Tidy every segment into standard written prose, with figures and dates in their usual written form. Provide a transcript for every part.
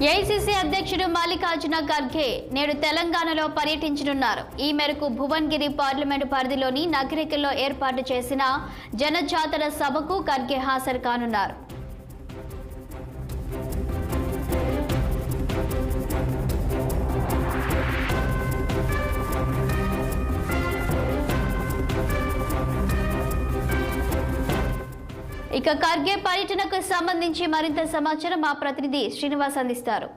AICC అధ్యక్షుడు మల్లికార్జున ఖర్గే నేడు తెలంగాణలో పర్యటించనున్నారు. ఈ మేరకు భువనగిరి పార్లమెంటు పరిధిలోని నగరికల్లో ఏర్పాటు చేసిన జనజాతర సభకు ఖర్గే హాజరు కానున్నారు. ఇక ఖర్గే పర్యటనకు సంబంధించి మరింత సమాచారం మా ప్రతినిధి శ్రీనివాస్ అందిస్తారు.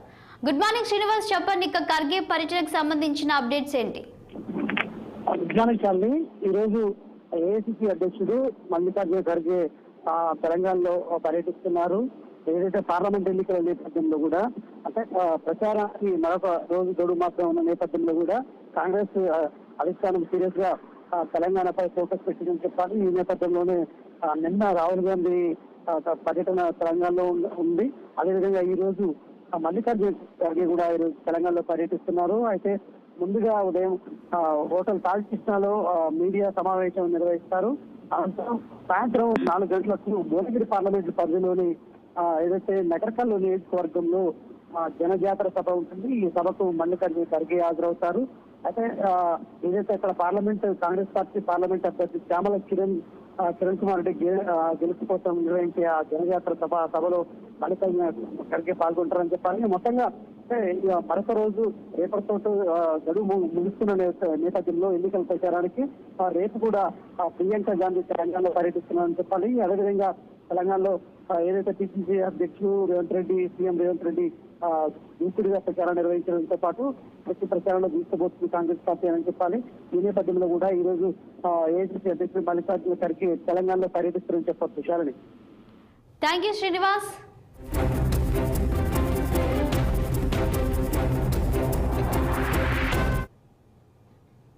గుడ్ మార్నింగ్ శ్రీనివాస్, చెప్పండి. ఇక ఖర్గే పర్యటనకు సంబంధించిన అప్డేట్స్ ఏంటి? ఈ రోజు ఏఐసీసీ అధ్యక్షుడు మల్లికార్జున ఖర్గే తెలంగాణలో పర్యటిస్తున్నారు. ఏదైతే పార్లమెంట్ ఎన్నికల నేపథ్యంలో కూడా అంటే ప్రచారానికి మరొక రోజు గడువు మాత్రం ఉన్న నేపథ్యంలో కూడా కాంగ్రెస్ అధిష్టానం సీరియస్ గా తెలంగాణపై ఫోకస్ పెట్టిందని చెప్పాలి. ఈ నేపథ్యంలోనే నిన్న రాహుల్ గాంధీ పర్యటన తెలంగాణలో ఉంది. అదేవిధంగా ఈ రోజు మల్లికార్జున ఖర్గే కూడా ఈరోజు తెలంగాణలో పర్యటిస్తున్నారు. అయితే ముందుగా ఉదయం హోటల్ తాల్కృష్ణలో మీడియా సమావేశం నిర్వహిస్తారు. అనంతరం సాయంత్రం 4 గంటలకు భువనగిరి పార్లమెంటు పరిధిలోని ఏదైతే నగరకల్ నియోజకవర్గంలో జనజాతర సభ ఉంటుంది. ఈ సభకు మల్లికార్జున ఖర్గే హాజరవుతారు. అయితే ఏదైతే ఇక్కడ కాంగ్రెస్ పార్టీ పార్లమెంట్ అభ్యర్థి శ్యామల కిరణ్ కుమార్ రెడ్డి గెలుపు కోసం నిర్వహించే ఆ జనజాతర సభలో మల్లికార్జున ఖర్గే పాల్గొంటారని చెప్పాలి. మొత్తంగా మరొక రోజు రేపటితో గడువు ముగుస్తున్న నేపథ్యంలో ఎన్నికల ప్రచారానికి రేపు కూడా ప్రియాంక గాంధీ తెలంగాణలో పర్యటిస్తున్నారని చెప్పాలి. అదేవిధంగా తెలంగాణలో ఏదైతే పిసిసి అధ్యక్షుడు రేవంత్ రెడ్డి, సీఎం రేవంత్ రెడ్డి దూకుడుగా ప్రచారం నిర్వహించడంతో పాటు ప్రతి ప్రచారంలో దూసుకోబోతుంది కాంగ్రెస్ పార్టీ అని చెప్పాలి. ఈ నేపథ్యంలో కూడా ఈ రోజు ఏఐసీసీ అధ్యక్షుడు మల్లికార్జున ఖర్గే తెలంగాణలో పర్యటిస్తారని చెప్పొచ్చు. Thank you Srinivas.